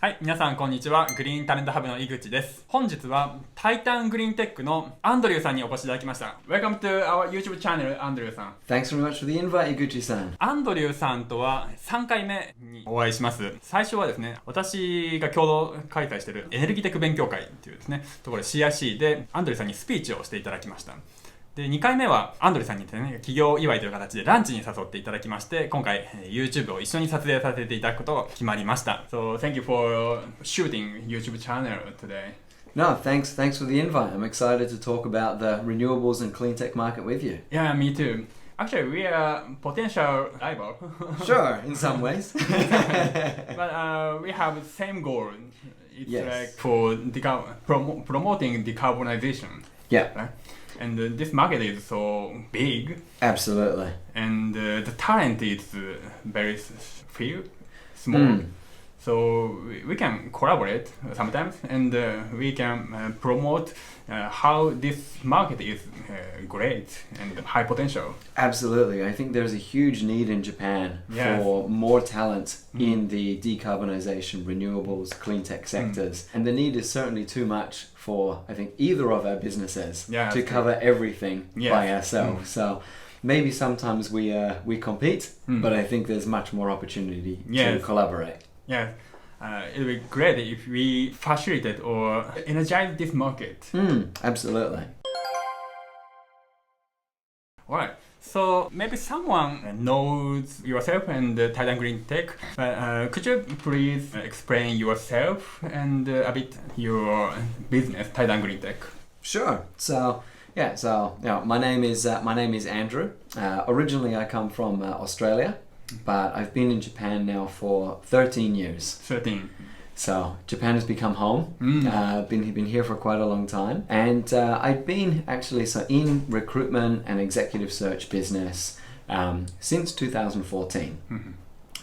はい、皆さんこんにちは。グリーンタレントハブの井口です。本日はタイタングリーンテックのアンドリューさんにお越しいただきました。Welcome to our YouTube channel, アンドリューさん。Thanks very much for the invite, 井口さん。アンドリューさんとは3回目にお会いします。最初はですね、私が共同開催しているエネルギーテック勉強会っていうですね、ところで CIC でアンドリューさんにスピーチをしていただきました。で、2回目はアンドリューさんにですね、企業祝いという形でランチに誘っていただきまして、今回 YouTube を一緒に撮影させていただくことが決まりました。So, thank you for shooting YouTube channel today. No, thanks for the invite. I'm excited to talk about the renewables and clean tech market with you. Yeah, me too. Actually, we are potential rival. Sure, in some ways. But we have the same goal. It's like for promoting decarbonization. Yeah. Right? And this market is so big. Absolutely. And the talent is very few, small. So we can collaborate sometimes, and we can promote how this market is great and high potential. Absolutely. I think there's a huge need in Japan for more talent in the decarbonization, renewables, clean tech sectors. And the need is certainly too much for, I think, either of our businesses to cover everything by ourselves. So maybe sometimes we compete, but I think there's much more opportunity to collaborate. Yeah, it would be great if we facilitate or energize this market. Absolutely. Alright, so maybe someone knows yourself and Titan GreenTech, but could you please explain yourself and a bit your business, Titan GreenTech? Sure. So my name is Andrew. Originally, I come from Australia. But I've been in Japan now for 13 years. 13. So Japan has become home. Been here for quite a long time. And I've been actually in recruitment and executive search business since 2014.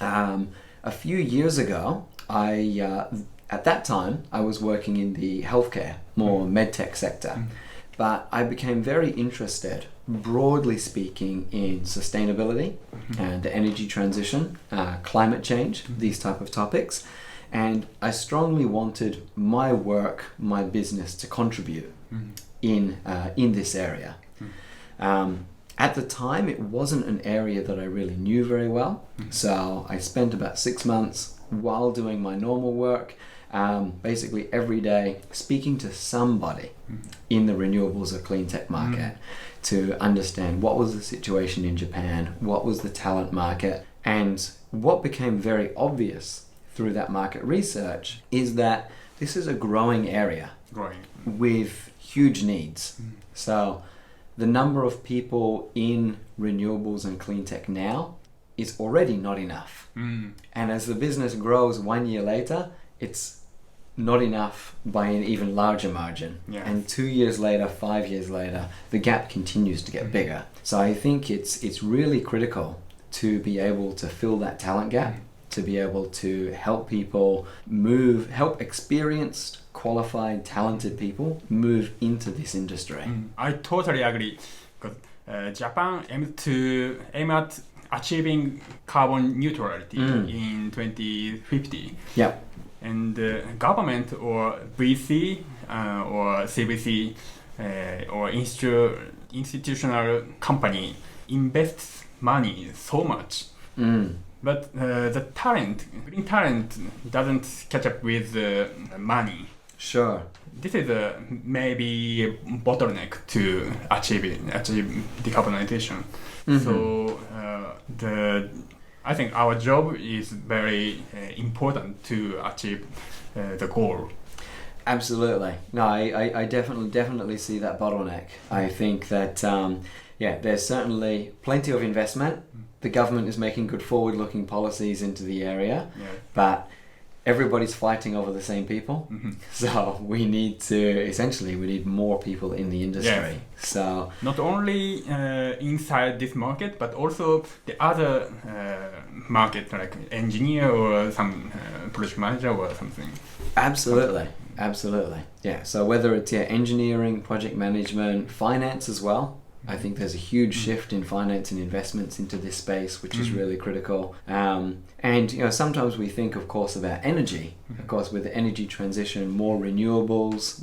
A few years ago, at that time, I was working in the healthcare, more medtech sector. But I became very interested, broadly speaking, in sustainability and the energy transition, climate change, these type of topics. And I strongly wanted my work, my business to contribute in this area. At the time, it wasn't an area that I really knew very well. So I spent about 6 months while doing my normal work, basically every day speaking to somebody in the renewables or clean tech market to understand what was the situation in Japan, what was the talent market, and what became very obvious through that market research is that this is a growing area with huge needs. So the number of people in renewables and clean tech now is already not enough. And as the business grows 1 year later, it's not enough by an even larger margin. And 2 years later, 5 years later, the gap continues to get bigger. So I think it's really critical to be able to fill that talent gap, to be able to help people help experienced, qualified, talented people move into this industry. I totally agree. Because Japan aim at achieving carbon neutrality in 2050. Yeah. And government or VC or CVC or institutional company invests money so much. But the green talent doesn't catch up with the money. Sure. This is maybe a bottleneck to achieve decarbonization. So I think our job is very important to achieve the goal. Absolutely. No, I definitely see that bottleneck. I think that there's certainly plenty of investment. The government is making good forward-looking policies into the area, but everybody's fighting over the same people. So we need more people in the industry. So not only inside this market, but also the other market, like engineer or some project manager or something. Absolutely. Yeah. So whether it's engineering, project management, finance as well. I think there's a huge shift in finance and investments into this space, which is really critical. And sometimes we think, of course, about energy. Of course, with the energy transition, more renewables,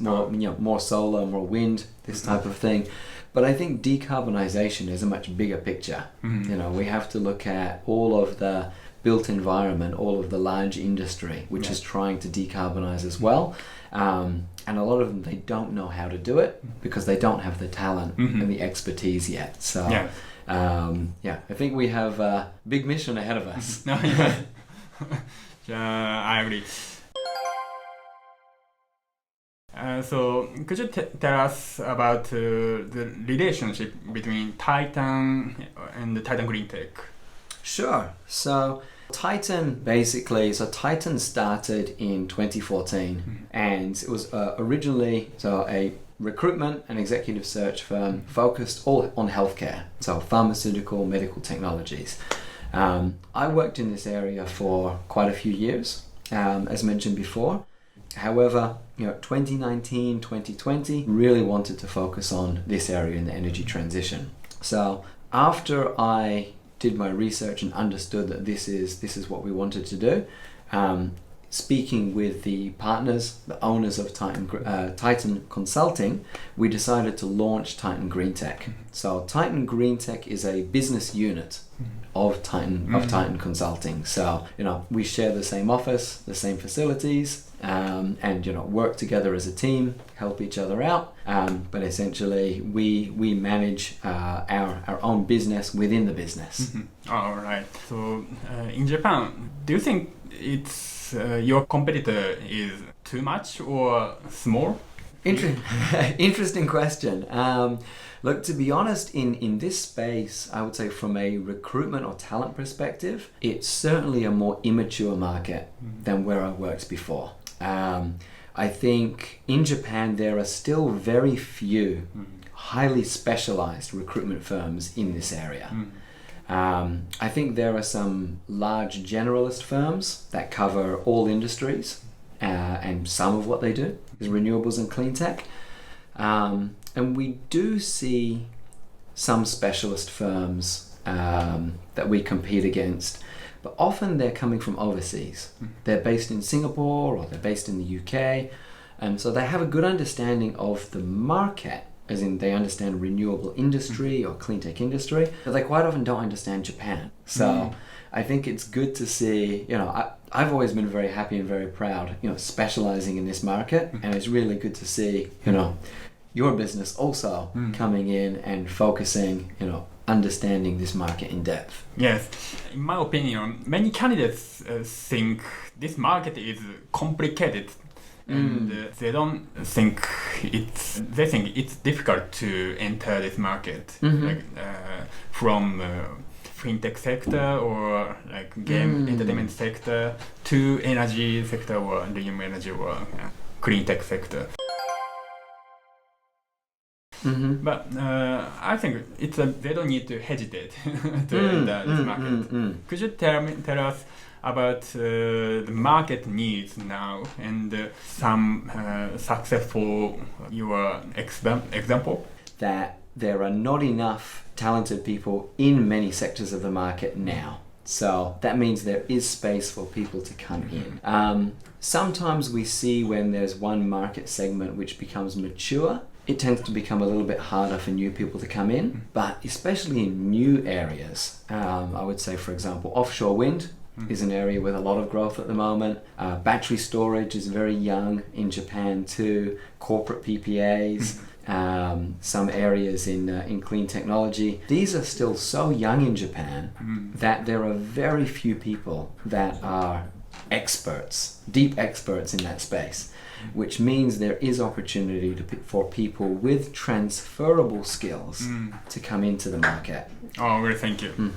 more solar, more wind, this type of thing. But I think decarbonization is a much bigger picture. We have to look at all of the built environment, all of the large industry, which is trying to decarbonize as well. And a lot of them, they don't know how to do it because they don't have the talent and the expertise yet. So, I think we have a big mission ahead of us. I agree. So, could you tell us about the relationship between Titan and the Titan GreenTech? Sure. So Titan Titan started in 2014 and it was originally a recruitment and executive search firm focused all on healthcare, so pharmaceutical, medical technologies. I worked in this area for quite a few years, as mentioned before. However, 2019, 2020, really wanted to focus on this area in the energy transition. So after I did my research and understood that this is what we wanted to do, speaking with the partners, the owners of Titan Consulting, we decided to launch Titan GreenTech. So Titan GreenTech is a business unit of Titan Consulting. So we share the same office, the same facilities, and work together as a team, help each other out. But essentially, we manage our own business within the business. All right. So in Japan, do you think it's your competitor is too much or small? Interesting question. Look, to be honest, in this space, I would say from a recruitment or talent perspective, it's certainly a more immature market than where I worked before. I think in Japan, there are still very few highly specialized recruitment firms in this area. I think there are some large generalist firms that cover all industries, and some of what they do is renewables and clean tech. And we do see some specialist firms that we compete against, but often they're coming from overseas. They're based in Singapore or they're based in the UK, and so they have a good understanding of the market, as in they understand renewable industry or clean tech industry, but they quite often don't understand Japan. So I think it's good to see, I've always been very happy and very proud, specializing in this market, and it's really good to see, your business also coming in and focusing, understanding this market in depth. Yes, in my opinion, many candidates think this market is complicated. And they think it's difficult to enter this market, from fintech sector or like game entertainment sector to energy sector or renewable energy or clean tech sector. But I think they don't need to hesitate to enter this market. Could you tell us about the market needs now and some successful example? That there are not enough talented people in many sectors of the market now. So that means there is space for people to come in. Sometimes we see when there's one market segment which becomes mature, it tends to become a little bit harder for new people to come in, but especially in new areas. I would say, for example, offshore wind is an area with a lot of growth at the moment. Battery storage is very young in Japan too. Corporate PPAs, some areas in clean technology. These are still so young in Japan that there are very few people that are experts, deep experts in that space, which means there is opportunity for people with transferable skills to come into the market. Oh, well, thank you.